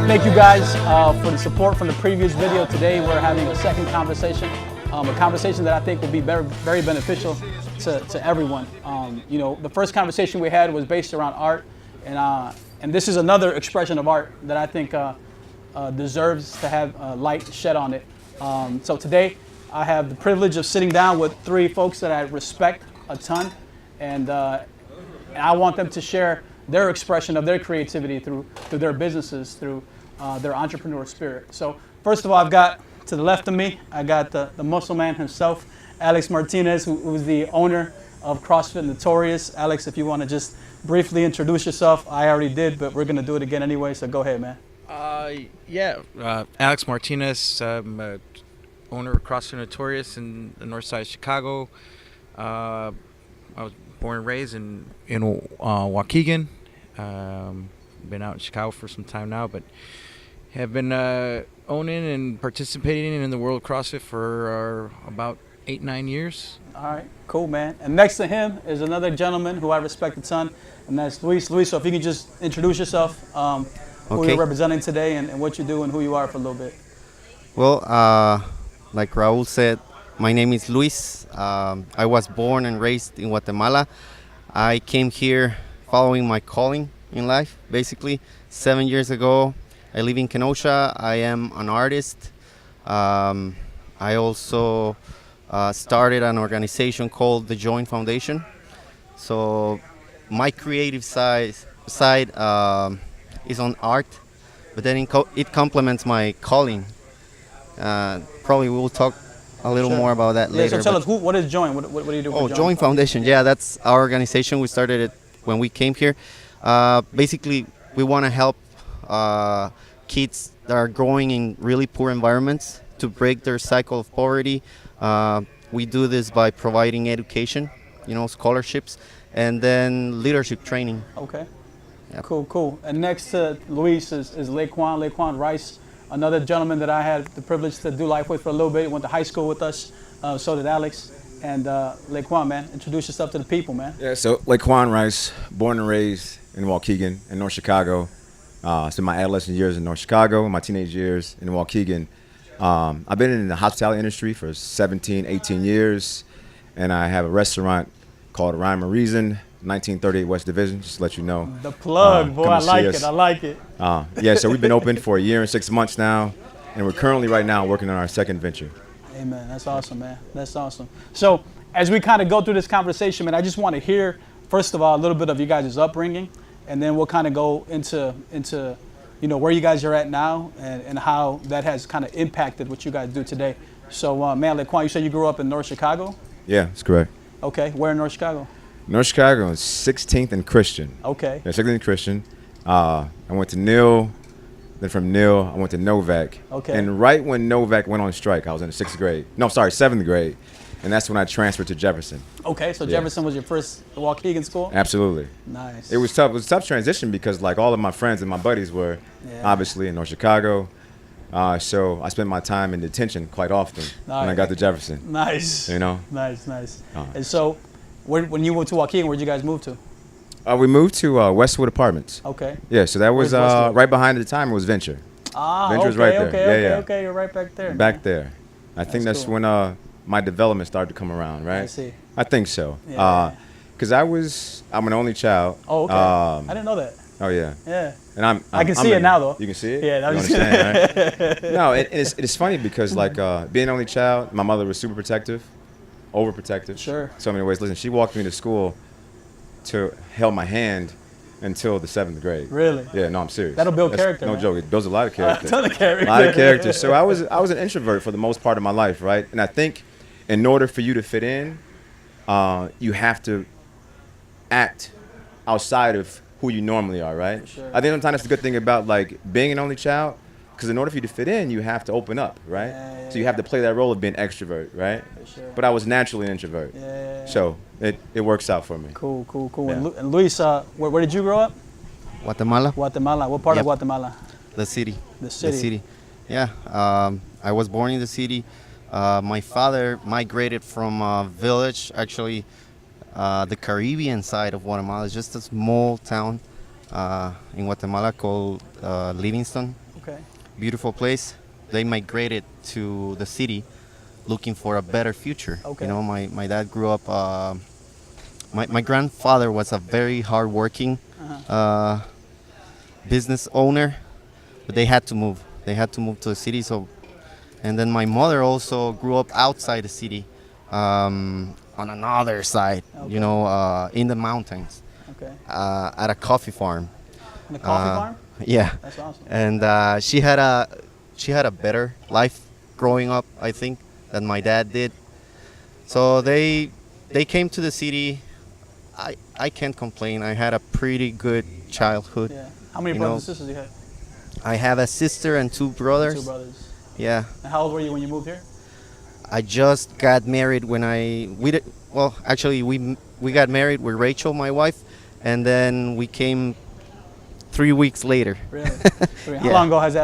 thank you guys for the support from the previous video. Today we're having a second conversation, a conversation that I think will be very, very beneficial to everyone. You know, the first conversation we had was based around art, and this is another expression of art that I think deserves to have light shed on it. So today I have the privilege of sitting down with three folks that I respect a ton, and I want them to share their expression of their creativity through their businesses, through their entrepreneur spirit. So first of all, I've got to the left of me, I got the muscle man himself, Alex Martinez, who's the owner of CrossFit Notorious. Alex, if you want to just briefly introduce yourself. I already did, but we're going to do it again anyway, so go ahead, man. Alex Martinez, I'm owner of CrossFit Notorious in the north side of Chicago. I was born and raised in Waukegan. Been out in Chicago for some time now, but have been owning and participating in the world of CrossFit for about 8-9 years. All right, cool, man. And next to him is another gentleman who I respect a ton, and that's Luis. Luis, so if you can just introduce yourself, who you're representing today, and what you do and who you are for a little bit. Well, like Raul said, my name is Luis. I was born and raised in Guatemala. I came here following my calling in life, basically. 7 years ago, I live in Kenosha. I am an artist. I also started an organization called the Join Foundation. So my creative side is on art, but then it complements my calling. Probably we'll talk a little more about that later. So tell us, what is Join? What do you do? Oh, Join Foundation. Yeah, that's our organization. We started it when we came here. Basically, we want to help kids that are growing in really poor environments to break their cycle of poverty. We do this by providing education, scholarships, and then leadership training. Okay. Yep. Cool. And next to Luis is LeQoinne Rice, another gentleman that I had the privilege to do life with for a little bit. He went to high school with us. So did Alex. And LeQoinne, man, introduce yourself to the people, man. Yeah, so LeQoinne Rice, born and raised in Waukegan, in North Chicago. Spent my adolescent years in North Chicago, my teenage years in Waukegan. I've been in the hospitality industry for 17, 18 years, and I have a restaurant called Rhyme and Reason, 1938 West Division, just to let you know. The plug, boy, I like it. Yeah, so we've been open for 1 year and 6 months now, and we're currently right now working on our second venture. Amen. That's awesome, man. That's awesome. So as we kind of go through this conversation, man, I just want to hear, first of all, a little bit of you guys' upbringing, and then we'll kind of go into where you guys are at now and how that has kind of impacted what you guys do today. So, man, LeQuan, you said you grew up in North Chicago? Yeah, that's correct. Okay. Where in North Chicago? North Chicago is 16th and Christian. Okay. Yeah, 16th and Christian. I went to Neal. Then from Neal, I went to Novak. Okay. And right when Novak went on strike, I was in the 7th grade. And that's when I transferred to Jefferson. Okay, so Jefferson was your first Waukegan school? Absolutely. Nice. It was tough. It was a tough transition because like all of my friends and my buddies were obviously in North Chicago. So I spent my time in detention quite often when I got to Jefferson. Nice. Nice. And so when you moved to Waukegan, where'd you guys move to? We moved to Westwood Apartments. Okay. Yeah, so that was right behind at the time. It was Venture. Venture was right there. Okay, you're right back there. Back there. I think that's cool. When my development started to come around, right? I see. I think so. Yeah. Because I'm an only child. Oh, okay. I didn't know that. Oh yeah. Yeah. And I can see it now though. You can see it. Yeah, that was right? No, it's funny because like being an only child, my mother was super protective, overprotective. Sure. So many ways. Listen, she walked me to school to held my hand until the 7th grade. Really? Yeah, no, I'm serious. That'll build character. No joke. It builds a lot of character. A ton of character. A lot of character. So I was an introvert for the most part of my life, right? And I think in order for you to fit in, you have to act outside of who you normally are, right? Sure. I think sometimes that's the good thing about like being an only child, because in order for you to fit in, you have to open up, right? So you have to play that role of being extrovert, right? Sure. But I was naturally an introvert. So it works out for me. Cool. Yeah. And Luis, where did you grow up? Guatemala. What part of Guatemala? The city. The city. Yeah. I was born in the city. My father migrated from a village, actually, the Caribbean side of Guatemala. It's just a small town in Guatemala called Livingston. beautiful place. They migrated to the city looking for a better future. Okay. You know, my dad grew up. My grandfather was a very hardworking business owner, but they had to move. They had to move to the city. So, and then my mother also grew up outside the city, on another side. Okay. You know, in the mountains, Okay. at a coffee farm. And the coffee farm? Yeah. That's awesome. And she had a better life growing up, I think, than my dad did. So they came to the city. I can't complain. I had a pretty good childhood. Yeah. How many You brothers know, and sisters you had? I have a sister and two brothers. Two brothers. Yeah. And how old were you when you moved here? I just got married when actually we got married with Rachel, my wife, and then we came 3 weeks later. Really? How Yeah. long ago was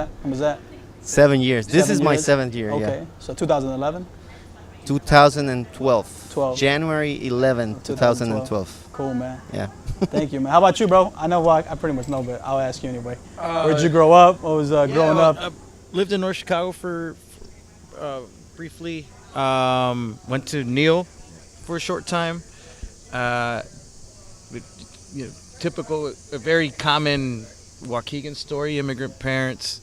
that? 7 years. This 7 is my years? 7th year. Okay. Yeah. So 2011? 2012. 12. January 11, 2012. Cool, man. Yeah. Thank you, man. How about you, bro? I know I pretty much know, but I'll ask you anyway. Where'd you grow up? What was growing up? I lived in North Chicago for briefly. Went to Neal for a short time. Typical, a very common Waukegan story. Immigrant parents,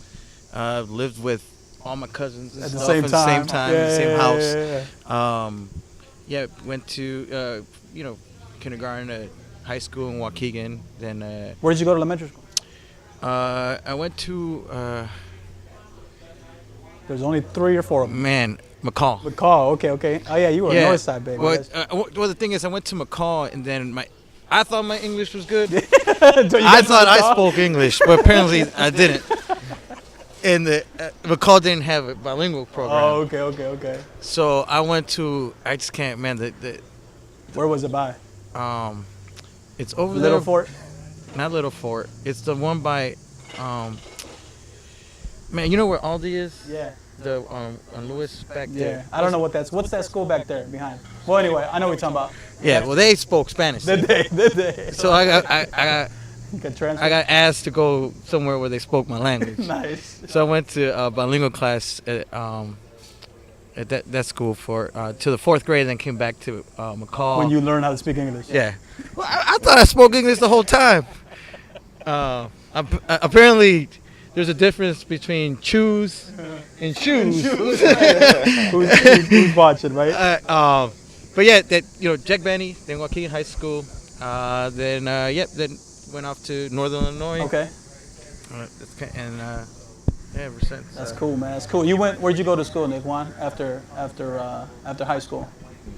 lived with all my cousins and At the stuff same in the same time. time, Yeah, the same yeah, house. yeah. Went to kindergarten to high school in Waukegan. Then Where did you go to elementary school? I went to There's only 3 or 4 of them. McCall. McCall. Okay. Oh yeah, you were a north side baby. Well, the thing is, I went to McCall, and then I thought my English was good. Until you I got to thought I McCall? spoke English, but apparently I didn't. And McCall didn't have a bilingual program. Oh, okay. So I went to, I just can't, man, Where was it by? it's over Little there. Fort? Not Little Fort. It's the one by, you know where Aldi is? Yeah. The on Lewis back Yeah. there. I don't know what's that school back there behind? Well, anyway, I know what you're talking about. Yeah, well, they spoke Spanish. Did they? So I got You can transfer. I got asked to go somewhere where they spoke my language. Nice. So I went to bilingual class at that school for to the 4th grade, and then came back to McCall. When you learn how to speak English. Yeah. Well, I thought I spoke English the whole time. Apparently, there's a difference between choose and shoes. Who's watching, right? But yeah, Jack Benny, then Waukegan High School, then went off to Northern Illinois. Okay. Ever since. That's cool, man. That's cool. Where'd you go to school, LeQoinne, after high school?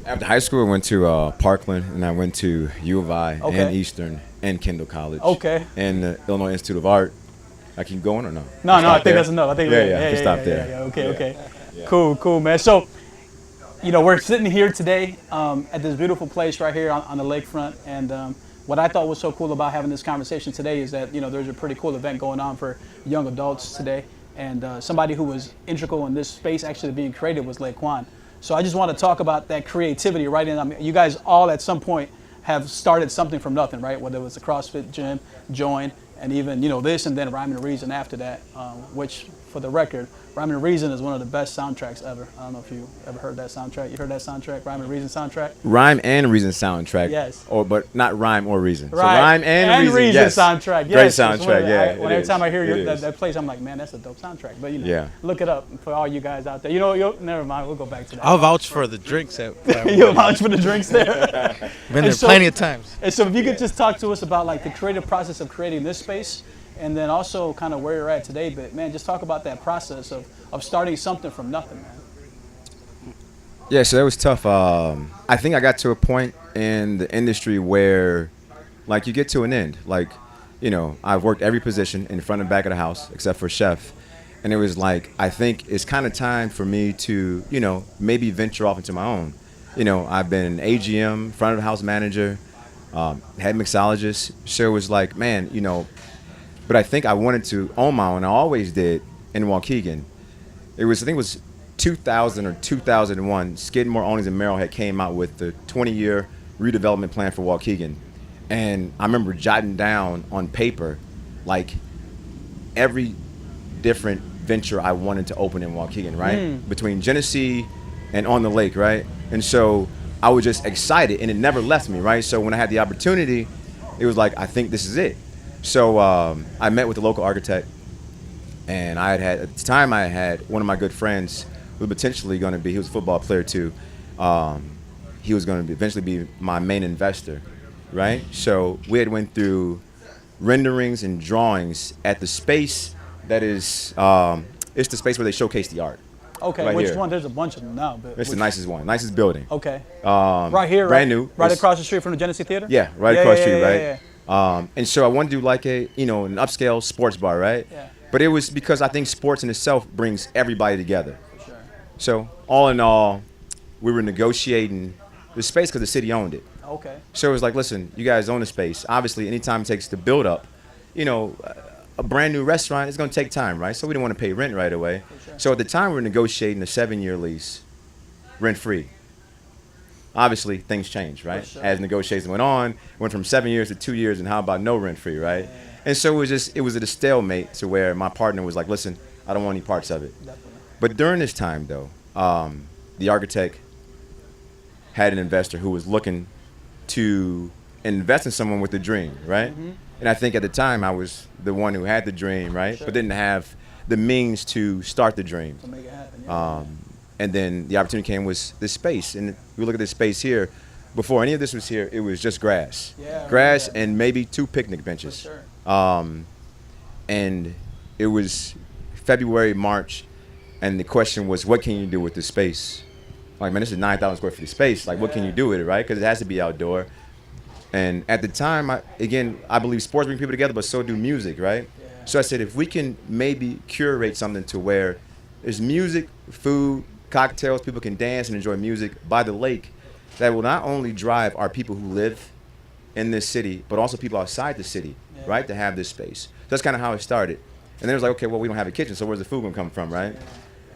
After high school, I went to Parkland, and I went to U of I Okay. and Eastern and Kendall College. Okay. And the Illinois Institute of Art. I keep going or no? No, I Stop think there? that's enough. I think Yeah, stop there. Yeah. Okay. Cool, man. So, we're sitting here today at this beautiful place right here on the lakefront, and what I thought was so cool about having this conversation today is that there's a pretty cool event going on for young adults today, and somebody who was integral in this space actually being created was LeQoinne. So I just want to talk about that creativity right in. I mean, you guys all at some point have started something from nothing, right? Whether it was the CrossFit gym, join, and even this, and then Rhyme and Reason after that, which, for the record, Rhyme and Reason is one of the best soundtracks ever. I don't know if you ever heard that soundtrack. You heard that soundtrack, Rhyme and Reason soundtrack? Rhyme and Reason soundtrack. Yes. But not Rhyme or Reason. Right. So Rhyme and Reason, yes. soundtrack. Great Yes. soundtrack, yeah. Every it is. time I hear It is. that plays, I'm like, man, that's a dope soundtrack. But Yeah. look it up for all you guys out there. Never mind. We'll go back to that. I'll vouch for the drinks. You'll vouch for the drinks there. Been there so- plenty of times. And so if you could just talk to us about the creative process of creating this space, and then also kind of where you're at today. But man, just talk about that process of starting something from nothing, man. Yeah, so that was tough. I think I got to a point in the industry where, you get to an end. I've worked every position in front and back of the house except for chef. And it was I think it's kind of time for me to, maybe venture off into my own. I've been an AGM, front of the house manager, head mixologist. So it was man, but I think I wanted to own my own. I always did in Waukegan. I think it was 2000 or 2001. Skidmore, Ownings, and Merrill had came out with the 20-year redevelopment plan for Waukegan. And I remember jotting down on paper, every different venture I wanted to open in Waukegan, right? Between Genesee and on the lake, right? And so I was just excited, and it never left me, right? So when I had the opportunity, it was like, I think this is it. So I met with the local architect, and at the time I had one of my good friends who potentially going to be, he was a football player too. He was going to eventually be my main investor, right? So we had went through renderings and drawings at the space that is, it's the space where they showcase the art. Okay, right which here. one? There's a bunch of them now. But It's the nicest one, nicest building. Okay. Right here, brand new. Right It's- across the street from the Genesee Theater? Yeah, right across the street, right? Yeah. And so I wanted to do like an upscale sports bar, right? Yeah. But it was because I think sports in itself brings everybody together. For sure. So all in all, we were negotiating the space because the city owned it. Okay. So it was like, listen, you guys own the space. Obviously, anytime it takes to build up, a brand new restaurant, it's going to take time, right? So we didn't want to pay rent right away. Sure. So at the time, we were negotiating a 7-year lease, rent-free. Obviously, things changed, right? sure. As negotiations went on, went from 7 years to 2 years, and how about no rent-free, right? And so it was at a stalemate to where my partner was like, listen, I don't want any parts of it. Definitely. But during this time, though, the architect had an investor who was looking to invest in someone with a dream, right? And I think at the time I was the one who had the dream, right? Sure. But didn't have the means to start the dream. To make it happen. Yeah. And then the opportunity came was this space. And we look at this space here. Before any of this was here, it was just grass. Yeah, Grass yeah. and maybe 2 picnic benches. For sure. And it was February, March, and the question was, what can you do with this space? Like, man, this is 9,000 square feet of space. Like, what can you do with it, right? Because it has to be outdoor. And at the time, I believe sports bring people together, but so do music, right? Yeah. So I said, if we can maybe curate something to where there's music, food, cocktails, people can dance and enjoy music by the lake, that will not only drive our people who live in this city, but also people outside the city, Yeah. right, to have this space. So that's kind of how it started. And then it was like, okay, well, we don't have a kitchen, so where's the food going to come from, right?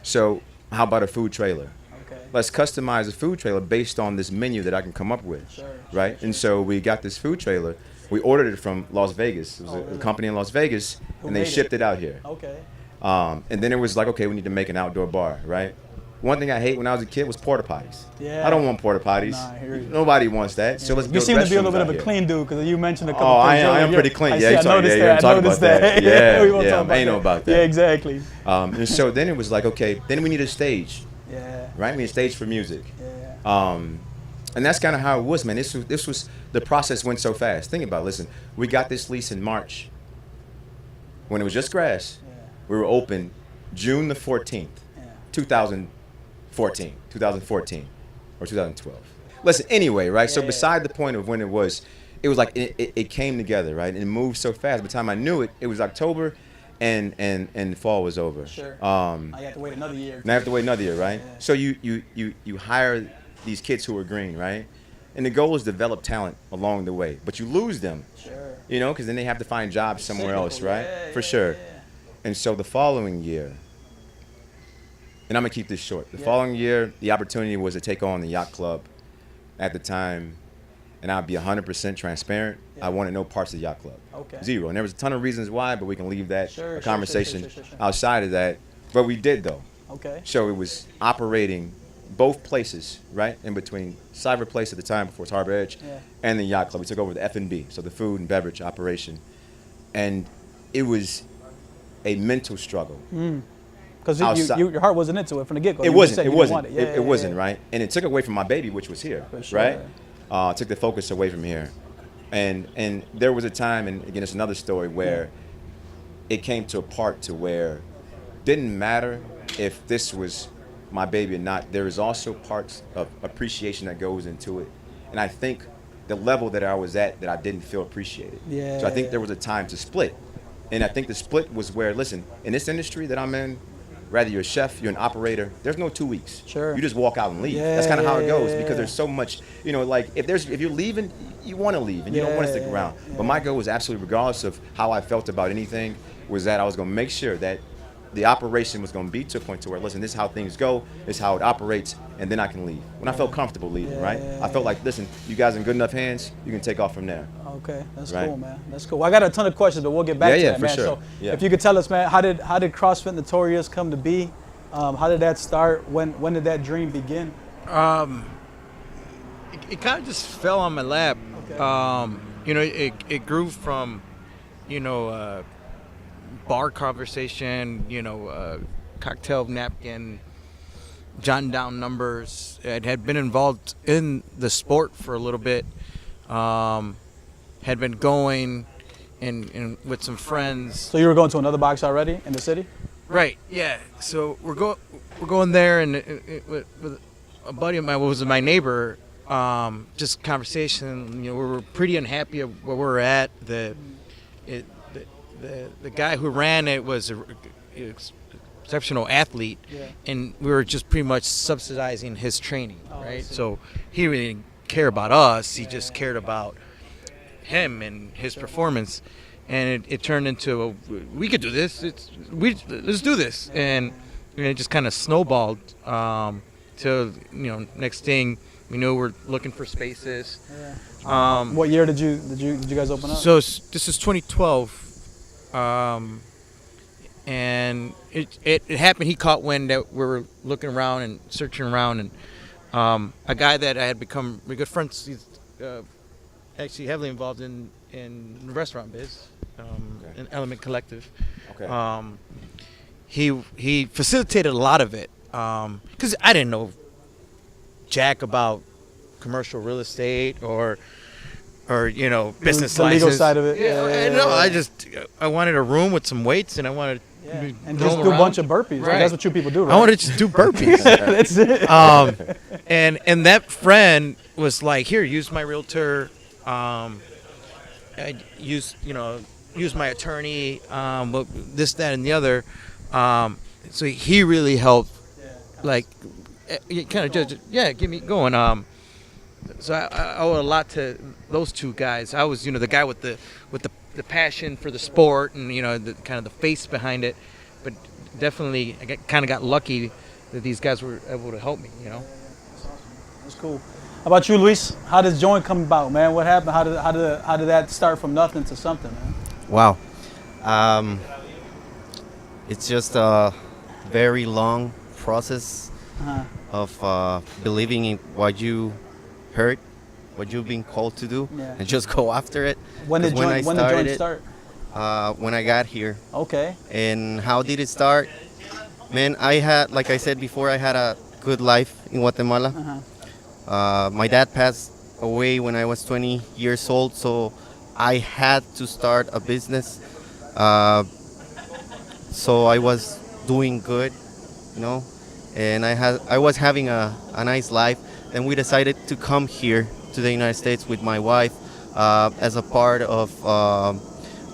So how about a food trailer? Okay. Let's customize a food trailer based on this menu that I can come up with, Sure, right? And so we got this food trailer. We ordered it from Las Vegas. It was really? a company in Las Vegas, Who and they made shipped it out here. Okay. And then it was like, okay, we need to make an outdoor bar, right? One thing I hate when I was a kid was porta potties. Yeah. I don't want porta potties. Nah, I hear you. Nobody wants that. So let's You build seem to be a little restrooms bit of out a here. clean dude because you mentioned a couple Oh, things. I am earlier. pretty clean. I Yeah, see, you I noticed yeah, that. talk I about noticed that. Yeah, We won't yeah, talk about I know that. about that. Yeah, exactly. And so then it was like, okay, then we need a stage, Yeah. right? We need a stage for music. Yeah. And that's kind of how it was, man. This was the process went so fast. Think about it. Listen, we got this lease in March when it was just grass. Yeah. We were open June the 14th, Yeah. 2014 or 2012. Listen, anyway, right? So Yeah. beside the point of when it was like it came together, right? And it moved so fast. By the time I knew it, it was October, and fall was over. Sure. Um, I have to wait another year. Now I have to wait another year, right? Yeah. So you hire these kids who are green, right? And the goal is develop talent along the way, but you lose them, Sure. because then they have to find jobs somewhere else, right? Yeah, For yeah, sure. yeah. And so the following year, and I'm gonna keep this short. The Yeah. following year, the opportunity was to take on the yacht club. At the time, and I'll be 100% transparent. Yeah. I wanted no parts of the yacht club. Okay. Zero. And there was a ton of reasons why, but we can leave that Sure, a sure, conversation sure. outside of that. But we did though. Okay. So it was operating both places, right? In between Cyber Place at the time before it's Harbor Edge, Yeah. and the yacht club. We took over the F&B, so the food and beverage operation. And it was a mental struggle. Because Outside- your heart wasn't into it from the get-go. It You wasn't. said It you didn't wasn't. want it. Yeah, It wasn't, yeah. right? And it took away from my baby, which was here, For sure. right? Took the focus away from here. And there was a time, and again, it's another story, where it came to a part to where didn't matter if this was my baby or not. There is also parts of appreciation that goes into it. And I think the level that I was at, that I didn't feel appreciated. Yeah. So I think there was a time to split. And I think the split was where, listen, in this industry that I'm in, whether you're a chef, you're an operator, there's no 2 weeks. Sure. You just walk out and leave. Yeah, That's kind of how it goes, yeah, because yeah. there's so much, like if you're leaving, you want to leave and you don't want to stick Yeah, around. yeah. But my goal was absolutely, regardless of how I felt about anything, was that I was going to make sure that the operation was going to be to a point to where, listen, this is how things go, this is how it operates, and then I can leave. When I felt comfortable leaving, right? I felt like, listen, you guys in good enough hands, you can take off from there. Okay, that's Right. cool, man. That's cool. I got a ton of questions, but we'll get back to Yeah, that, for man. sure. So, Yeah. if you could tell us, man, how did CrossFit Notorious come to be? How did that start? When did that dream begin? It kind of just fell on my lap. Okay. You know, it grew from, you know, bar conversation, you know, cocktail napkin, jotting down numbers. I had been involved in the sport for a little bit. Had been going and with some friends. So you were going to another box already in the city? Right. Yeah. So we're going there, and with a buddy of mine, was my neighbor. Just conversation. You know, we were pretty unhappy of where we were at. The guy who ran it was an exceptional athlete, Yeah. and we were just pretty much subsidizing his training. Oh, I Right. see. So he really didn't care about us. He just cared about him and his performance. And it turned into we could do this. Let's do this, and it just kind of snowballed. Till next thing we knew, we're looking for spaces. Yeah. What year did you guys open up? So this is 2012, and it happened. He caught wind that we were looking around and searching around, and a guy that I had become really good friends. He's actually heavily involved in the restaurant biz, in Element Collective. Okay. He facilitated a lot of it, because I didn't know jack about commercial real estate or business the legal license. side of it. Yeah, I wanted a room with some weights, and I wanted to And just do a bunch of burpees. Right. That's what you people do, right? I wanted to just do burpees. That's it. And that friend was like, here, use my realtor, use my attorney, this, that, and the other. So he really helped, like, kind of just get me going. So I owe a lot to those two guys. I was, the guy with the passion for the sport, and the kind of the face behind it. But definitely, I kind of got lucky that these guys were able to help me. That's cool. How about you, Luis? How does Join come about, man? What happened? How did that start from nothing to something, man? Wow. It's just a very long process of believing in what you heard, what you've been called to do, and just go after it. When did Join start? When I got here. Okay. And how did it start? Man, I had, like I said before, I had a good life in Guatemala. My dad passed away when I was 20 years old, so I had to start a business. So I was doing good, and I was having a nice life. And we decided to come here to the United States with my wife as a part of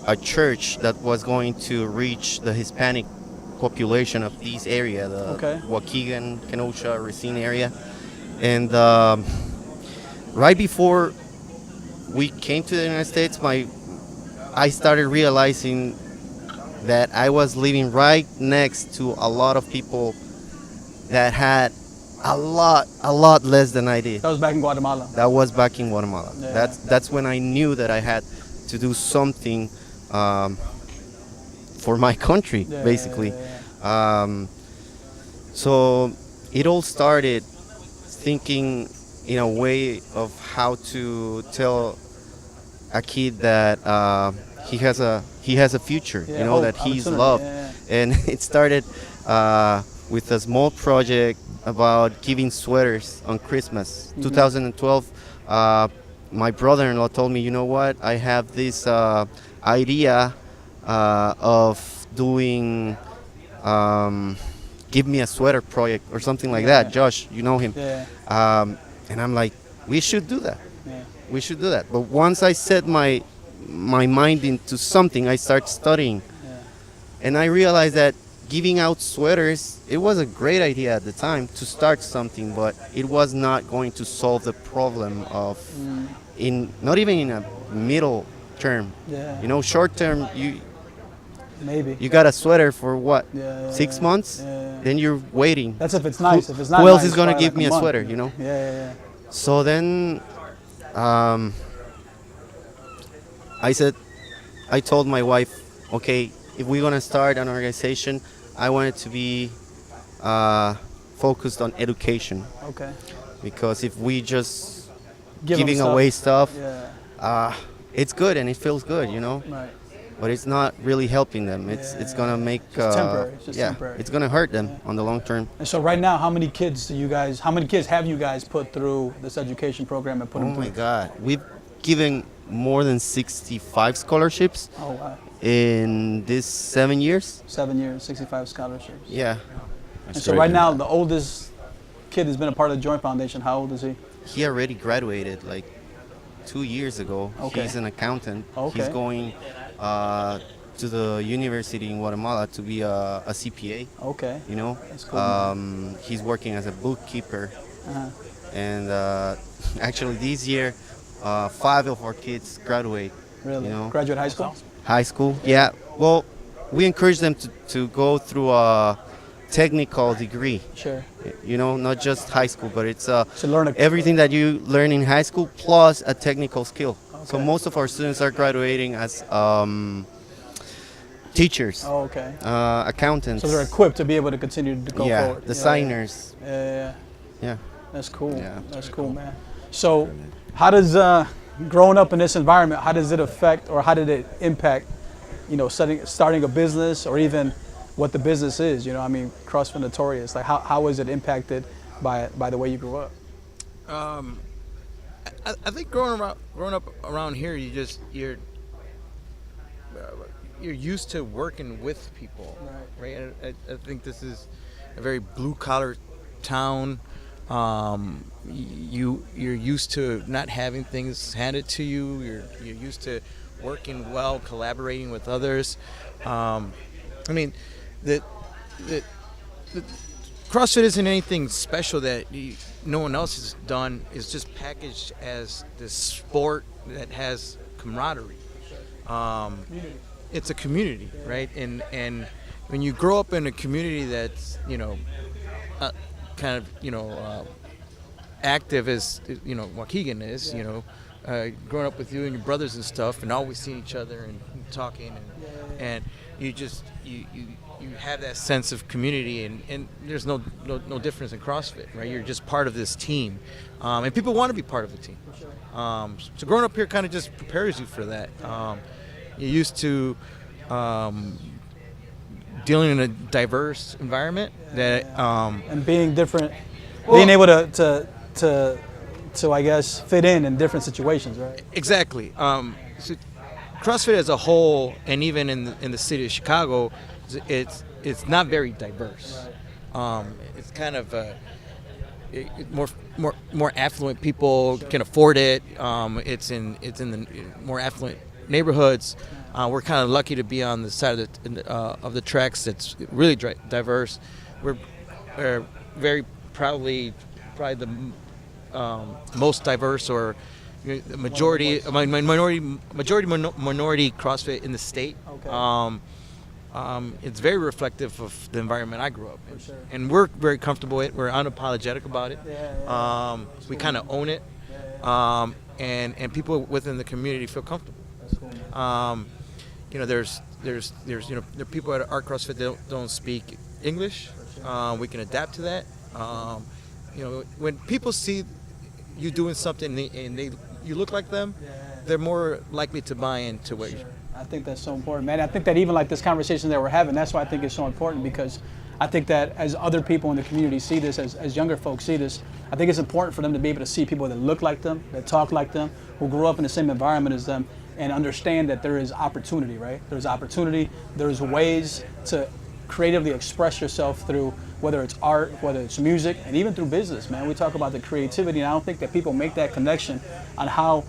a church that was going to reach the Hispanic population of this area, the Waukegan, Kenosha, Racine area. And right before we came to the United States, I started realizing that I was living right next to a lot of people that had a lot less than I did. That was back in Guatemala. That was back in Guatemala. Yeah. That's when I knew that I had to do something for my country, basically. So it all started thinking in a way of how to tell a kid that he has a future, that he's loved. And it started with a small project about giving sweaters on Christmas. 2012, my brother-in-law told me, you know what, I have this idea of doing give me a sweater project or something like that. Josh, you know him. And I'm like, we should do that. We should do that. But once I set my mind into something, I start studying. And I realized that giving out sweaters, it was a great idea at the time to start something, but it was not going to solve the problem of not even in a middle term. Short term, you got a sweater for what? 6 months? Then you're waiting. That's if it's nice. If it's not who else nice, is going to probably give me a month. sweater, Yeah. So then I told my wife, okay, if we're gonna start an organization, I want it to be focused on education, Okay. because if we just Give 'em giving stuff. away stuff, Yeah. it's good and it feels good, you know, Right. but it's not really helping them. It's gonna make temporary. It's just yeah, temporary. it's gonna hurt them on the long term. And so right now, how many kids have you guys put through this education program and put Oh them through? my God, we've given more than 65 scholarships Oh wow. in this 7 years. 7 years, 65 scholarships. Yeah, And so right now, the oldest kid has been a part of the Joint Foundation. How old is he? he already graduated like 2 years ago. Okay. He's an accountant. Okay. He's going to the university in Guatemala to be a CPA. Okay. You know, That's cool, he's working as a bookkeeper, Uh-huh. and actually this year, 5 of our kids graduate. Really? You know, Graduate high school? high school. Yeah. Well, we encourage them to go through a technical degree. Sure. You know, not just high school, but it's To learn a everything that you learn in high school plus a technical skill. So Okay. most of our students are graduating as teachers, Oh, okay. accountants. So they're equipped to be able to continue to go yeah, forward. designers. Yeah. Yeah. That's cool. Yeah. That's cool, man. So, how does growing up in this environment, how does it affect, or how did it impact, starting a business, or even what the business is? I mean, CrossFit Notorious. Like, how was it impacted by the way you grew up? I think growing up around here, you're used to working with people, right? I think this is a very blue collar town. You're used to not having things handed to you. You're used to working well, collaborating with others. I mean, the CrossFit isn't anything special that no one else has done. It's just packaged as this sport that has camaraderie. It's a community, right? And when you grow up in a community that's kind of active as Waukegan is, growing up with you and your brothers and stuff, and always seeing each other and talking, and you have that sense of community, and there's no difference in CrossFit, right? You're just part of this team, and people want to be part of the team. So growing up here kind of just prepares you for that. You're used to dealing in a diverse environment And being different, being able to I guess fit in different situations, right? Exactly. So CrossFit as a whole, and even in the city of Chicago, it's not very diverse. It's kind of more affluent people can afford it. It's in the more affluent neighborhoods. We're kind of lucky to be on the side of the tracks that's really diverse. We're very probably the most diverse, or the minority CrossFit in the state. Okay. It's very reflective of the environment I grew up in, For sure. and we're very comfortable with it. We're unapologetic about it. We kind of own it, and people within the community feel comfortable. That's cool. There's there are people at our CrossFit that don't speak English. We can adapt to that. When people see you doing something and you look like them, they're more likely to buy into what you're. I think that's so important, man. I think that even like this conversation that we're having, that's why I think it's so important, because I think that as other people in the community see this, as younger folks see this, I think it's important for them to be able to see people that look like them, that talk like them, who grew up in the same environment as them, and understand that there is opportunity, right? There's opportunity, there's ways to creatively express yourself through, whether it's art, whether it's music, and even through business, man. We talk about the creativity, and I don't think that people make that connection on how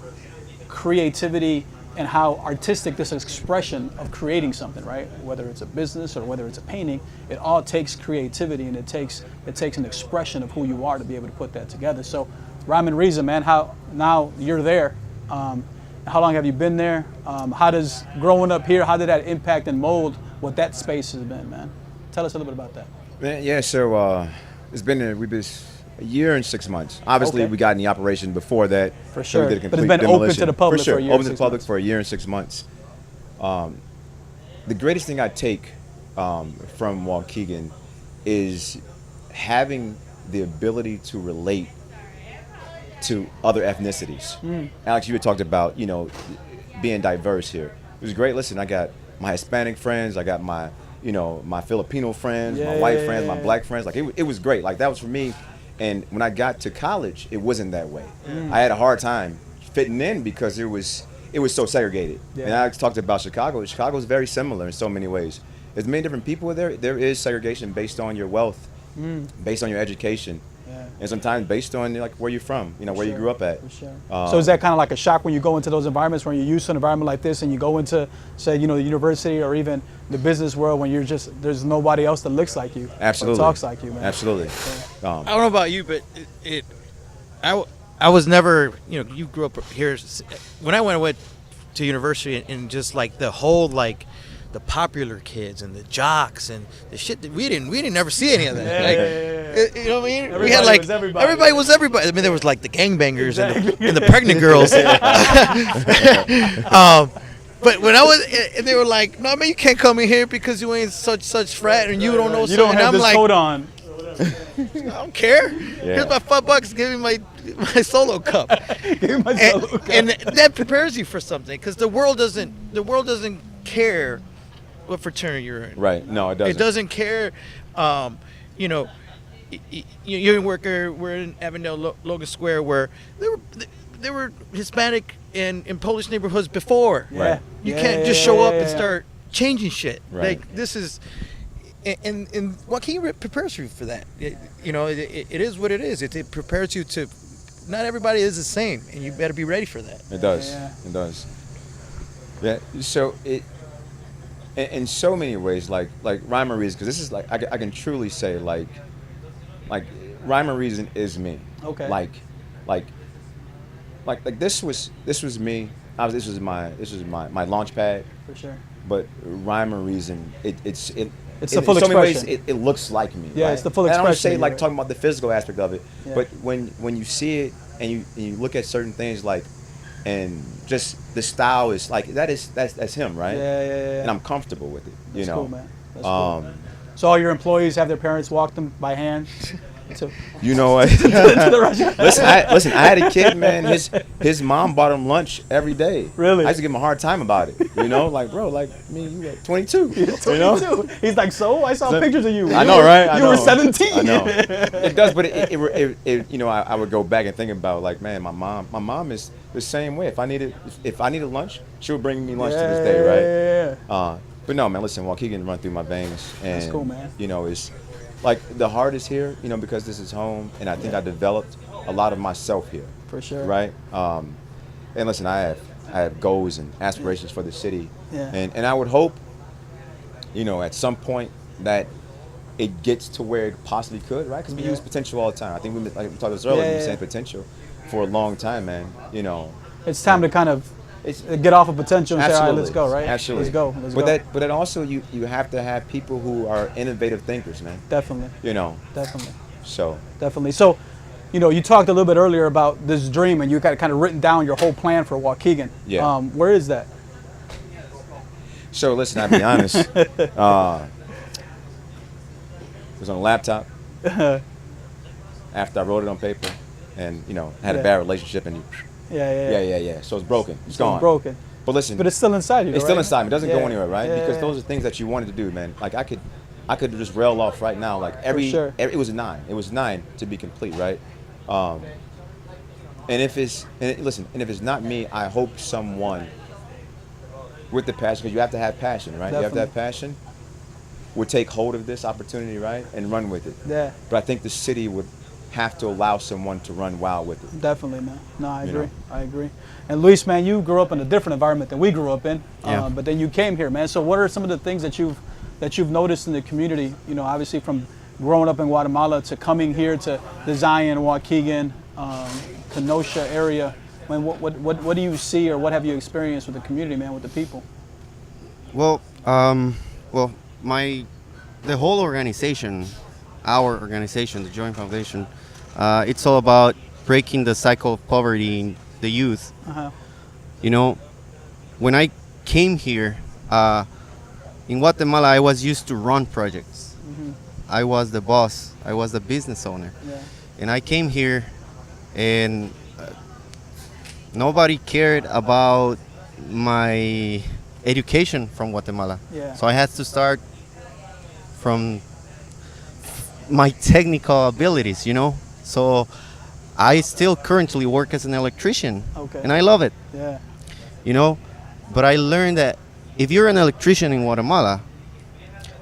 creativity and how artistic this expression of creating something, right? Whether it's a business or whether it's a painting, it all takes creativity, and it takes an expression of who you are to be able to put that together. So, Rhyme and Reason, man, how now you're there. How long have you been there? How does growing up here, how did that impact and mold what that space has been, man? Tell us a little bit about that. Man, yeah. So it's been a year and 6 months. Obviously, Okay. we got in the operation before that. For so we sure. did a But it's complete been open to demolition. the public for sure. for a year Open and to the 6 public months. for a year and 6 months. The greatest thing I take from Waukegan is having the ability to relate to other ethnicities. Alex, you had talked about, being diverse here. It was great. Listen, I got my Hispanic friends, I got my, my Filipino friends, my white friends, my black friends. Like it was great. Like that was for me. And when I got to college, it wasn't that way. I had a hard time fitting in because it was so segregated. Yeah. And Alex talked about Chicago. Chicago is very similar in so many ways. There's many different people there. There is segregation based on your wealth, based on your education. Yeah. And sometimes based on like where you're from, where you grew up at. For sure. So is that kind of like a shock when you go into those environments when you're used to an environment like this and you go into, say, the university or even the business world when you're just, there's nobody else that looks like you. Absolutely. Or talks like you, man. Absolutely. I don't know about you, but I was never, you grew up here. When I went to university and just like the whole like the popular kids and the jocks and the shit that we didn't ever see any of that. You know what I mean? Everybody we had like was everybody. everybody was everybody. I mean, there was like the gangbangers and the pregnant girls. But when I was, and they were like, "No, man, you can't come in here because you ain't such frat and you don't know." You don't have I'm this like, coat on. I don't care. Here's my $5. Give me my solo cup. Give me my solo cup. And that prepares you for something because the world doesn't care what fraternity you're in. Right. No, it doesn't. It doesn't care. You're in Worker. We're in Avondale, Logan Square, where there were Hispanic and Polish neighborhoods before. Yeah. You Yeah, can't just yeah, show yeah, up and yeah. start changing shit. Right. Like this is. And Waukegan prepares you for that. It is what it is. It prepares you to. Not everybody is the same, and you better be ready for that. It does. Yeah. It does. Yeah. So in so many ways, like rhyme or reason, because this is like I can truly say like rhyme or reason is me. Okay. Like this was me. This was my launch pad. For sure. But rhyme or reason, it's the full in so many ways, expression. it looks like me. Yeah, right? it's the full And I don't expression, say like right. talking about the physical aspect of it, Yeah. but when you see it and you look at certain things like, and just the style is like that's him, right? Yeah. And I'm comfortable with it. That's cool, man. That's Um, cool. So all your employees have their parents walk them by hand to You know what? the restaurant? Listen, I had a kid, man. His mom bought him lunch every day. Really? I used to give him a hard time about it. Like, bro, like, you were 22. You know? 22. He's like, so I saw pictures of you. I know, right? I You were know. 17. I know. It does, but I would go back and think about like, man, my mom is the same way. If I needed lunch, she would bring me lunch to this day, right? Yeah. But no, man, listen, Waukegan run through my veins, and That's cool, man. It's like the heart is here, because this is home, and I think I developed a lot of myself here. For sure. Right. And listen, I have goals and aspirations for the city, Yeah. and I would hope, at some point that it gets to where it possibly could, right? Because we use potential all the time. I think we talked about this earlier. Yeah, We were yeah. saying potential for a long time, man. It's time to kind of It's get off of potential and say, all right, absolutely, let's go, right? Absolutely. Let's go. Let's but go. then also you have to have people who are innovative thinkers, man. Definitely. Definitely. So Definitely. So, you talked a little bit earlier about this dream, and you got kind of written down your whole plan for Waukegan. Yeah. Where is that? So listen, I'll be honest. It was on a laptop. After I wrote it on paper, and had Yeah. a bad relationship, and Yeah. So it's broken. It's So gone. it's broken. But listen, But it's still inside you. it's though, still right? inside me. It doesn't go Yeah. anywhere, right? Yeah, Because yeah, those are things that you wanted to do, man. Like I could just rail off right now. Like sure. it was 9. It was 9 to be complete, right? And if it's not me, I hope someone with the passion, because you have to have passion, right? You have to Definitely. have passion. Would take hold of this opportunity, right, and run with it. Yeah. But I think the city would have to allow someone to run wild with it. Definitely, man. No, I You agree. know? I agree. And Luis, man, you grew up in a different environment than we grew up in. Yeah. But then you came here, man. So what are some of the things that you've noticed in the community? Obviously from growing up in Guatemala to coming here to the Zion, Waukegan, Kenosha area. Man, what do you see, or what have you experienced with the community, man, with the people? Well, the whole organization, our organization, the Joint Foundation, It's all about breaking the cycle of poverty in the youth. Uh-huh. You know, when I came here in Guatemala, I was used to run projects. I was the boss. I was the business owner. Yeah. And I came here, and nobody cared about my education from Guatemala. Yeah. So I had to start from my technical abilities, you know. So I still currently work as an electrician, Okay. and I love it, Yeah. you know. But I learned that if you're an electrician in Guatemala,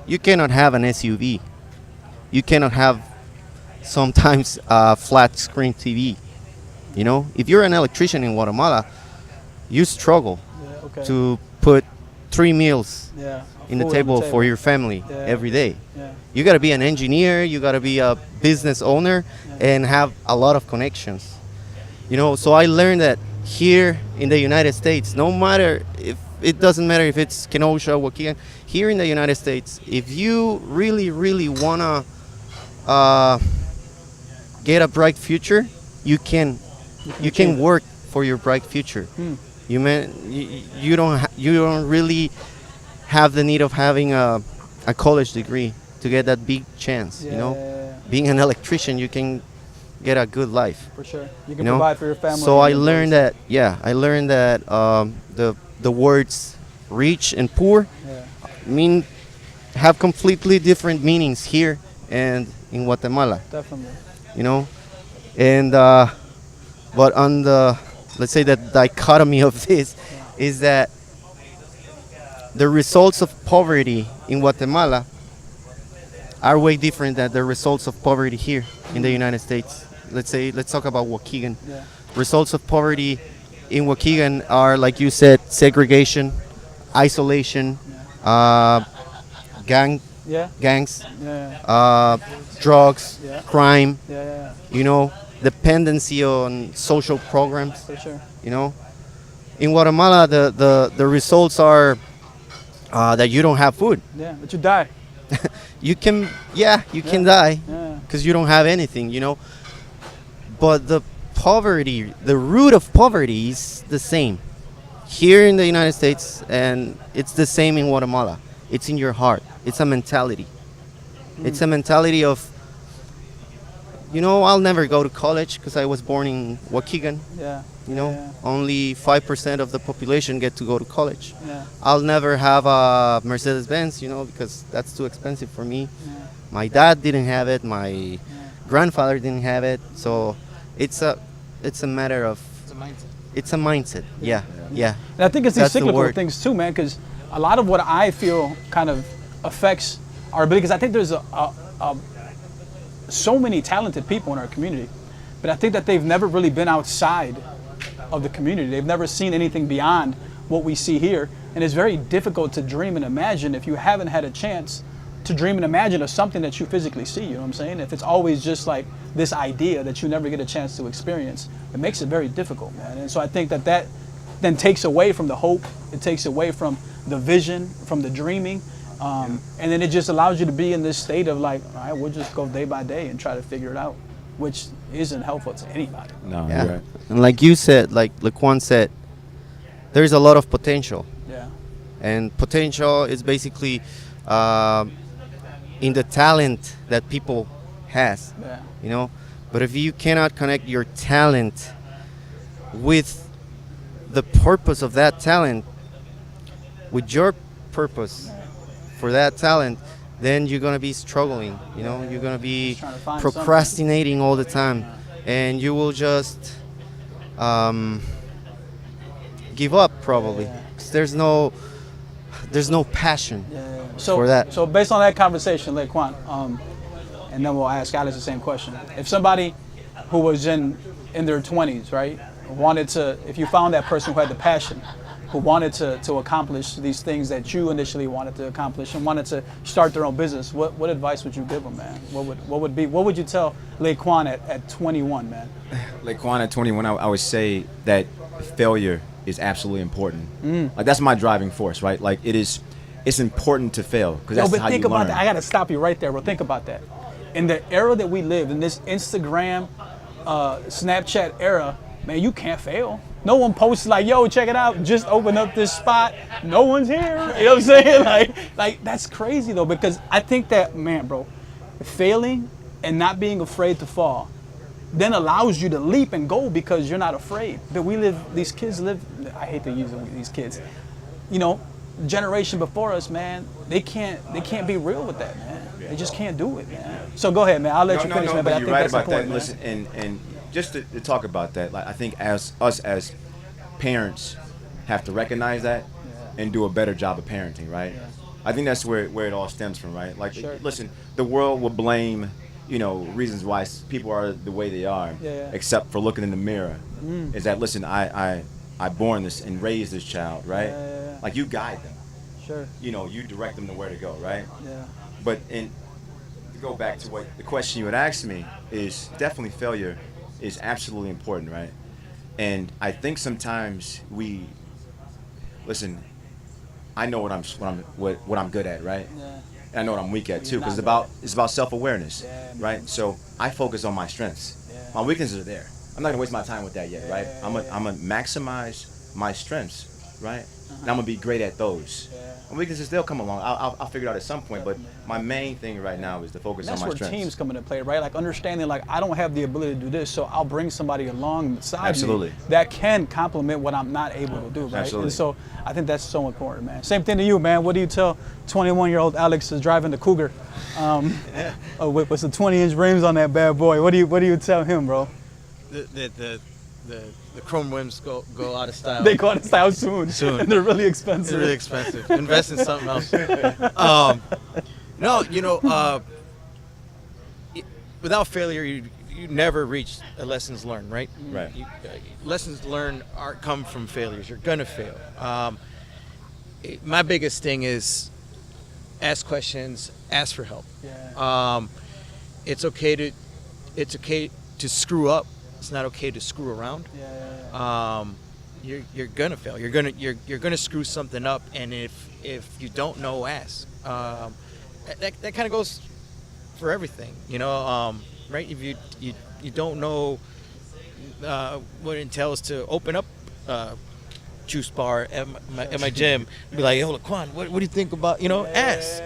you cannot have an SUV. You cannot have sometimes a flat screen TV. You know, if you're an electrician in Guatemala, you struggle Yeah. Okay. to put 3 meals yeah. in the Food on table for your family Yeah. every day. Yeah. You got to be an engineer, you got to be a business owner, and have a lot of connections. You know, so I learned that here in the United States, no matter if it doesn't matter if it's Kenosha, Waukegan, here in the United States, if you really, really want to get a bright future, you can work for your bright future. You don't really have the need of having a college degree to get that big chance. You know, being an electrician, you can get a good life. For sure. You can You know? provide for your family. So and I your learned boys. that the words rich and poor Yeah. have completely different meanings here and in Guatemala. Definitely. You know, and but on the, let's say, the dichotomy of this is that the results of poverty in Guatemala are way different than the results of poverty here in the United States. Let's talk about Waukegan. Yeah. Results of poverty in Waukegan are, like you said, segregation, isolation, Yeah. gangs, Yeah. drugs, Yeah. crime, Yeah. you know, dependency on social programs, For sure. you know. In Guatemala, the results are that you don't have food. Yeah. But you die. You can die Yeah. because you don't have anything, you know. But the root of poverty is the same here in the United States, and it's the same in Guatemala. It's in your heart. It's a mentality. It's a mentality of, you know, I'll never go to college because I was born in Waukegan. Yeah. You know, Yeah. only 5% of the population get to go to college. Yeah. I'll never have a Mercedes-Benz, you know, because that's too expensive for me. Yeah. My dad didn't have it. My grandfather didn't have it. So it's a matter of, it's a mindset. Yeah. And I think it's these That's the cyclical word. things too, man, because a lot of what I feel kind of affects our ability, because I think there's so many talented people in our community, but I think that they've never really been outside of the community. They've never seen anything beyond what we see here, and it's very difficult to dream and imagine if you haven't had a chance to dream and imagine of something that you physically see, you know what I'm saying? If it's always just like this idea that you never get a chance to experience, it makes it very difficult, man. And so I think that then takes away from the hope, it takes away from the vision, from the dreaming, and then it just allows you to be in this state of like, all right, we'll just go day by day and try to figure it out, which isn't helpful to anybody. No, Yeah. you're right. And like you said, like LeQuan said, there's a lot of potential. Yeah. And potential is basically in the talent that people has, Yeah. you know. But if you cannot connect your talent with the purpose of that talent, with your purpose for that talent, then you're gonna be struggling, you know. You're gonna be Just trying to find procrastinating all the time, and you will just give up probably. 'Cause there's no passion. So, for that. So based on that conversation, LeQuoine, and then we'll ask Alex the same question. If somebody who was in their 20s, right, wanted to, if you found that person who had the passion, who wanted to accomplish these things that you initially wanted to accomplish and wanted to start their own business, what advice would you give them, man? What would you tell LeQuoine at 21, man? LeQuoine at 21, I would say that failure is absolutely important. Like that's my driving force, right? Like it's important to fail because Yo, that's but how think you about learn. that. I gotta stop you right there, bro. Think about that. In the era that we live, in this Instagram Snapchat era, man, you can't fail. No one posts like, yo, check it out, just open up this spot. No one's here. You know what I'm saying? Like that's crazy though, because I think that, man, bro, failing and not being afraid to fall then allows you to leap and go because you're not afraid. That these kids live, I hate to use these kids, you know, generation before us, man, they can't be real with that, man. They just can't do it, man. So go ahead, man. I'll let you finish, man. But I you're think right that's about important, that. man. Listen, and just to talk about that, like I think as parents have to recognize that and do a better job of parenting, right? Yeah. I think that's where it all stems from, right? Like, listen, the world will blame, you know, reasons why people are the way they are, except for looking in the mirror. Is that, listen, I born this and raised this child, right? Like, you guide them. Sure. You know, you direct them to where to go, right? Yeah. But to go back to what the question you had asked me is, definitely failure is absolutely important, right? And I think sometimes listen, I know what I'm good at, right? Yeah. And I know what I'm weak at too, because it's about self-awareness, right? So I focus on my strengths. Yeah. My weaknesses are there. I'm not gonna waste my time with that yet, right? I'm gonna maximize my strengths, right? And I'm gonna be great at those. My weaknesses, they'll come along. I'll figure it out at some point. But my main thing right now is to focus on my strengths. That's where teams come into play, right? Like understanding, like I don't have the ability to do this, so I'll bring somebody along beside me that can complement what I'm not able to do, right? Absolutely. And so I think that's so important, man. Same thing to you, man. What do you tell 21-year-old Alex is driving the Cougar with the 20-inch rims on that bad boy? What do you tell him, bro? The chrome rims go out of style. They go out of style soon. And they're really expensive. They're really expensive. Invest in something else. No, you know, without failure, you never reach a lessons learned, right? Right. Lessons learned come from failures. You're gonna fail. My biggest thing is ask questions, ask for help. Yeah. It's okay to screw up. It's not okay to screw around. You're gonna fail. You're gonna screw something up, and if you don't know, ask. That kind of goes for everything, you know. Right? If you don't know what it entails to open up juice bar at my gym, be like, yo, LeQuan, what do you think about, you know? Ask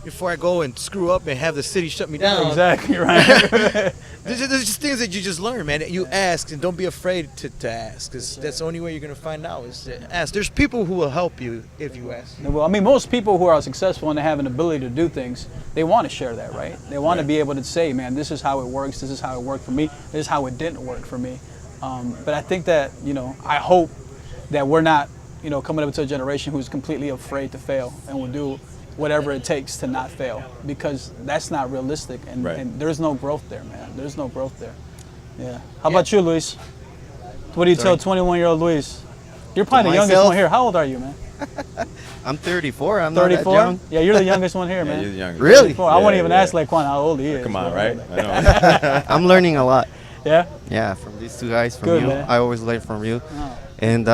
before I go and screw up and have the city shut me down. Exactly right. There's just things that you just learn, man. You ask, and don't be afraid to ask, because that's the only way you're going to find out is to ask. There's people who will help you if you ask. Well, I mean, most people who are successful and they have an ability to do things, they want to share that, right? They want to be able to say, man, this is how it works. This is how it worked for me. This is how it didn't work for me. But I think that, you know, I hope that we're not, you know, coming up to a generation who's completely afraid to fail and will do whatever it takes to not fail, because that's not realistic, and there's no growth there, man. There's no growth there. Yeah. How about you, Luis? What do you tell 21-year-old Luis? You're probably the youngest one here. How old are you, man? I'm 34. I'm 34? not that young. Yeah, you're the youngest one here, man. You're the youngest. Really? I won't even ask LeQuan how old he is. Come on, right? I know. I'm learning a lot. Yeah? Yeah, from these two guys, from Good, you. man. I always learn from you. Oh. And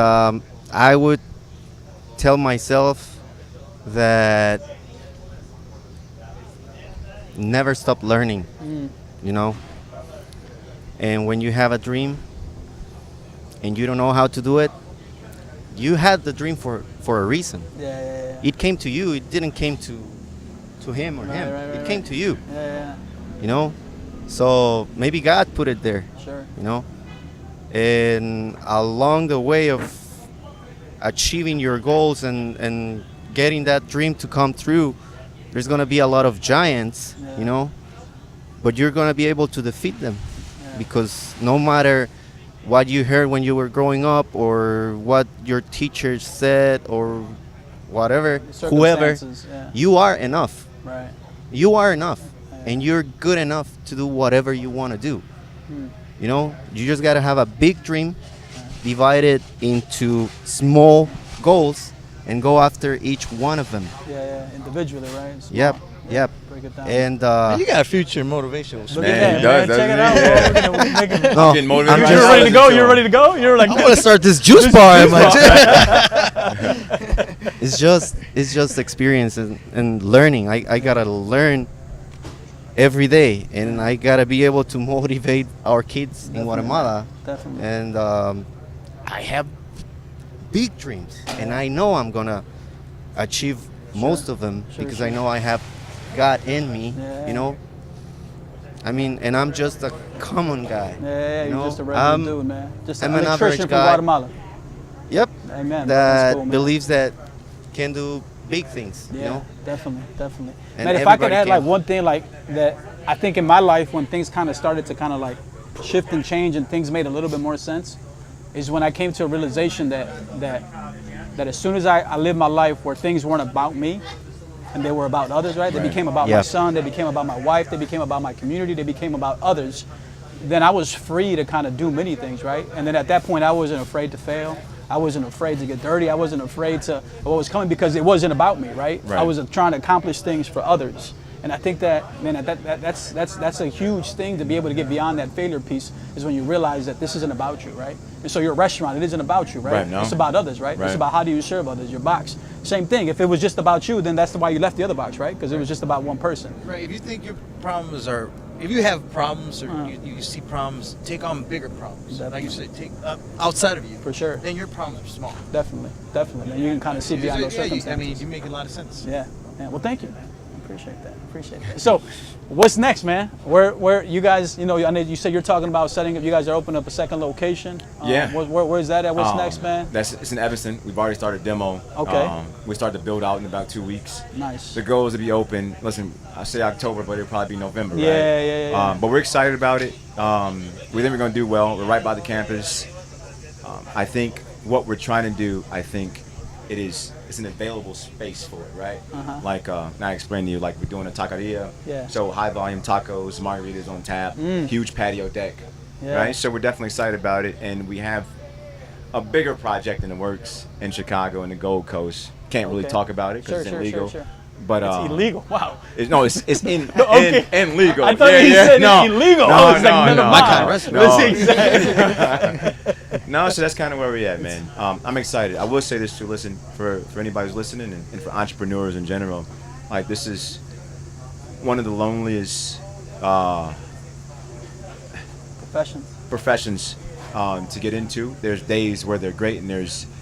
I would tell myself that never stop learning, you know. And when you have a dream and you don't know how to do it, you had the dream for a reason. Yeah. It came to you. It didn't came to him or him. It came to you. Yeah. You know. So maybe God put it there. Sure. You know. And along the way of achieving your goals and getting that dream to come true, there's going to be a lot of giants, you know, but you're going to be able to defeat them because no matter what you heard when you were growing up or what your teachers said or whatever, whoever, you are enough. Right. You are enough, and you're good enough to do whatever you want to do. You know, you just got to have a big dream, divide it into small goals, and go after each one of them. Yeah, individually, right? Small. Yep. Break it down. And you got a future motivational. Look Man, at he that, does, man. Check it doesn't out, bro. We're gonna make him. no, Getting motivated right You're now. ready to go? You're ready to go? You're like, I want to start this juice bar in my gym. It's just experience and learning. I gotta learn every day, and I gotta be able to motivate our kids in Guatemala. Definitely. And I have big dreams, and I know I'm gonna achieve most of them because I know I have God in me. Yeah. You know. I mean, and I'm just a common guy. Yeah, you you're know? just a regular dude, man. Just I'm an an electrician average from guy. Guatemala. Yep. Amen. That That's cool, man. believes that can do big things. Yeah, You know. definitely. And Man, if I could everybody add like can. one thing like that, I think in my life when things kind of started to kind of like shift and change and things made a little bit more sense, is when I came to a realization that as soon as I lived my life where things weren't about me and they were about others, right? They became about my son, they became about my wife, they became about my community, they became about others. Then I was free to kind of do many things, right? And then at that point, I wasn't afraid to fail. I wasn't afraid to get dirty. I wasn't afraid to what was coming because it wasn't about me, right? I was trying to accomplish things for others. And I think that, man, that's a huge thing to be able to get beyond that failure piece is when you realize that this isn't about you, right? And so your restaurant, it isn't about you, right? No. It's about others, right? It's about how do you serve others, your box. Same thing. If it was just about you, then that's why you left the other box, right? Because it was just about one person. Right. If you think your problems are, if you have problems or you see problems, take on bigger problems. Like you said, take outside of you. For sure. Then your problems are small. Definitely. And you can kind of see beyond those circumstances. I mean, you make a lot of sense. Yeah. Well, thank you, man. I appreciate that. So, what's next, man? Where you guys? You know, I know you said you're talking about setting up. You guys are opening up a second location. Where's that at? What's next, man? It's in Evanston. We've already started demo. Okay. We started to build out in about 2 weeks. Nice. The goal is to be open. Listen, I say October, but it'll probably be November, right? Yeah. But we're excited about it. We think we're going to do well. We're right by the campus. I think what we're trying to do, it's an available space for it, right? Like I explained to you, like we're doing a taqueria. Yeah. So high volume tacos, margaritas on tap, huge patio deck, right? So we're definitely excited about it, and we have a bigger project in the works in Chicago and the Gold Coast. Can't really talk about it because it's illegal. Sure. But It's illegal. Wow. It's in okay. in legal. I thought you said it's illegal. No, It's like, never mind. My kind of restaurant. No, so that's kind of where we're at, man. I'm excited. I will say this too. Listen, for anybody who's listening and for entrepreneurs in general, like this is one of the loneliest professions to get into. There's days where they're great, and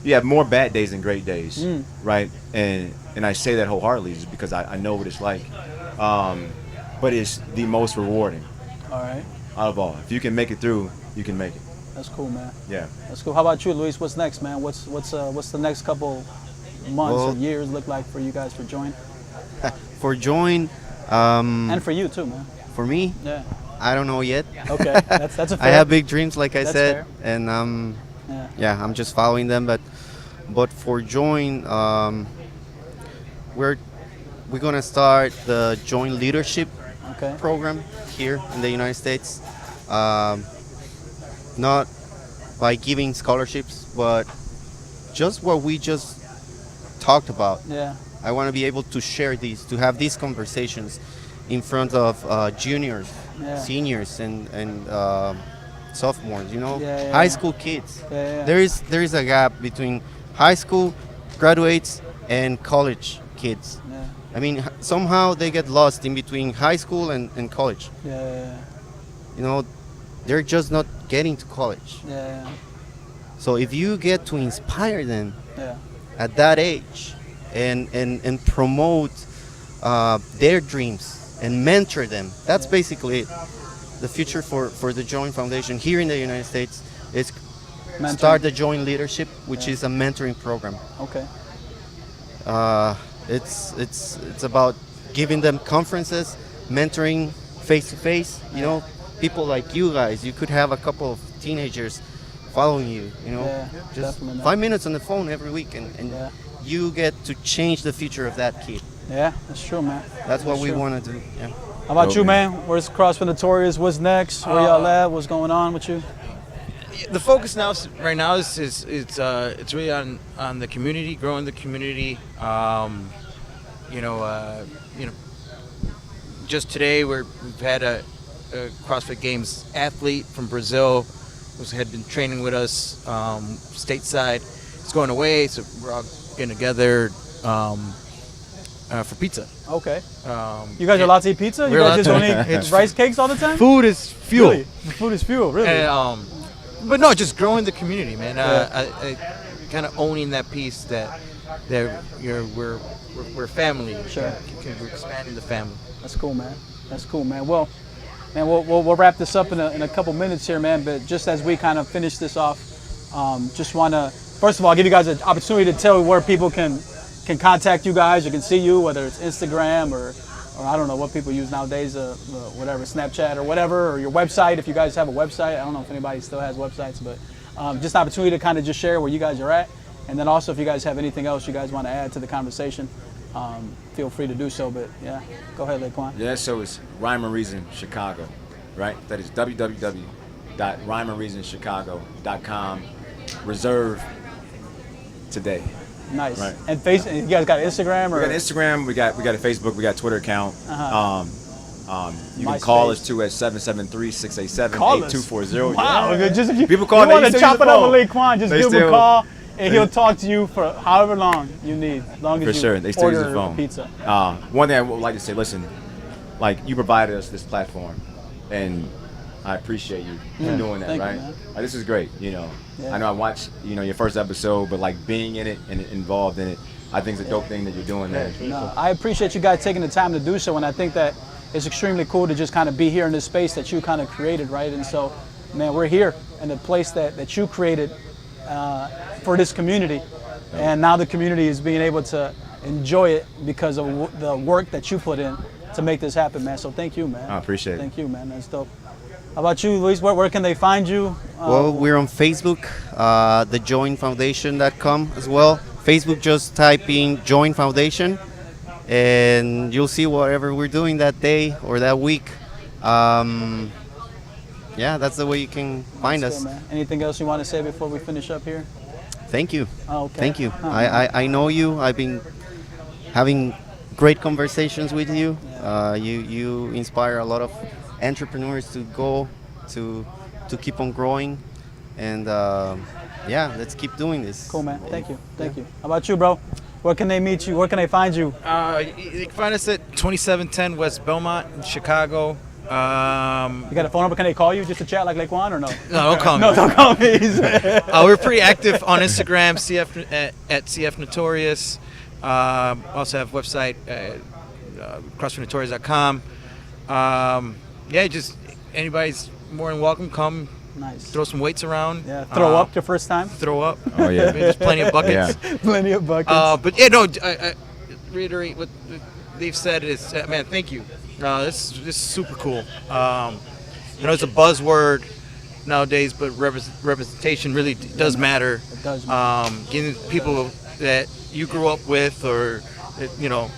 you have more bad days than great days, right? And I say that wholeheartedly just because I know what it's like. But it's the most rewarding. All right. Out of all, if you can make it through, you can make it. That's cool, man. Yeah. That's cool. How about you, Luis? What's next, man? What's the next couple months or years look like for you guys for Join? For Join. And for you too, man. For me. Yeah. I don't know yet. Okay, that's a fair. I have big dreams, like I said, fair. and I'm just following them. But for Join, we're gonna start the Join Leadership program here in the United States. Not by giving scholarships, but just what we just talked about. Yeah. I want to be able to share these, to have these conversations in front of juniors, seniors, and sophomores. You know, high school kids. There is a gap between high school graduates and college kids. Yeah. I mean, somehow they get lost in between high school and college. Yeah. You know, they're just not getting to college. Yeah. So if you get to inspire them Yeah. at that age and promote their dreams and mentor them, that's basically it. The future for the Join Foundation here in the United States is start the Join Leadership, which is a mentoring program. Okay. It's about giving them conferences, mentoring face to face. You know, people like you guys. You could have a couple of teenagers following you. You know, just 5 minutes on the phone every week, and you get to change the future of that kid. Yeah, that's true, man. That's what we want to do. Yeah. How about you, man? Where's CrossFit Notorious? What's next? Where y'all at? What's going on with you? The focus right now is it's really on the community, growing the community. Just today we've had a CrossFit Games athlete from Brazil who had been training with us stateside. It's going away, so we're all getting together. for pizza. Okay. You guys are allowed to eat pizza? You We're guys just allowed don't to- eat rice cakes all the time? Food is fuel. Really? Food is fuel, really? And, but no, just growing the community, man. Yeah. I kind of owning that piece that we're family. Sure. We're expanding the family. That's cool, man. That's cool, man. Well, man, we'll wrap this up in a couple minutes here, man. But just as we kind of finish this off, just want to, first of all, give you guys an opportunity to tell where people can contact you guys or can see you, whether it's Instagram or I don't know what people use nowadays, whatever, Snapchat or whatever, or your website, if you guys have a website. I don't know if anybody still has websites, but just an opportunity to kind of just share where you guys are at. And then also if you guys have anything else you guys want to add to the conversation, feel free to do so. But yeah, go ahead, LeQoinne. Yeah, so it's Rhyme and Reason Chicago, right? That is www.rhymeandreasonchicago.com. Reserve today. Nice. Right. And you guys got Instagram or? We got Instagram, we got a Facebook, we got a Twitter account. Uh-huh. You can call us too at 773-687-8240. Wow. Yeah. Just if you, People call, you they want to still chop use it the up phone. with LeQoinne, just They give him a still- call and he'll talk to you for however long you need, as long as For you sure, they still use order the phone. pizza. One thing I would like to say, listen, like you provided us this platform, and I appreciate you for doing that, Thank you, right? man. Like, this is great, you know. Yeah. I know I watched, your first episode, but like being in it and involved in it, I think it's a dope thing that you're doing there. No, I appreciate you guys taking the time to do so, and I think that it's extremely cool to just kind of be here in this space that you kind of created, right? And so, man, we're here in the place that you created for this community, and now the community is being able to enjoy it because of the work that you put in to make this happen, man. So thank you, man. I appreciate it. Thank you, man. That's dope. How about you, Luis? Where can they find you? Well, we're on Facebook, thejoinfoundation.com as well. Facebook, just type in Join Foundation, and you'll see whatever we're doing that day or that week. Yeah, that's the way you can find That's us. good, man. Anything else you want to say before we finish up here? Thank you. Oh, okay. Thank you. Oh, I know you. I've been having great conversations with you. You inspire a lot of entrepreneurs to go to keep on growing, and yeah, let's keep doing this. Cool, man. Thank you. Thank you. How about you, bro? Where can they meet you? Where can they find you? You can find us at 2710 West Belmont in Chicago. You got a phone number? Can they call you just to chat like LeQoinne or no? No, don't call me. No, don't call me. We're pretty active on Instagram, at CF Notorious. Also have a website, CrossfitNotorious.com. Yeah, just anybody's more than welcome. Come, Nice. throw some weights around. Yeah. Throw up your first time? Throw up. Oh, yeah. There's plenty of buckets. Yeah. Plenty of buckets. But yeah, no, I reiterate what they've said is, man, thank you. This is super cool. It's a buzzword nowadays, but representation really does matter. It does matter. Getting people that you grew up with or that,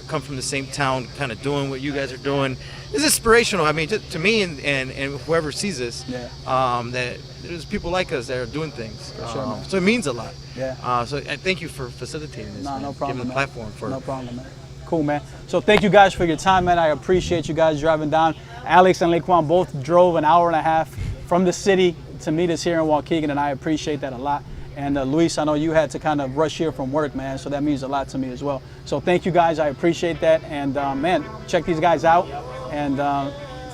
come from the same town, kind of doing what you guys are doing, is inspirational. I mean, to me and whoever sees this, that there's people like us that are doing things. Sure, man. So it means a lot. Yeah. So I thank you for facilitating this. No problem, Giving the man. platform for. No problem, man. Cool, man. So thank you guys for your time, man. I appreciate you guys driving down. Alex and LeQuan both drove an hour and a half from the city to meet us here in Waukegan, and I appreciate that a lot. And Luis, I know you had to kind of rush here from work, man, so that means a lot to me as well. So thank you guys. I appreciate that. And, man, check these guys out. And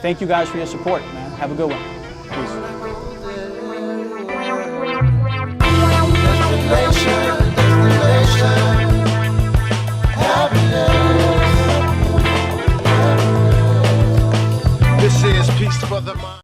thank you guys for your support, man. Have a good one. This is Peace for the Mind.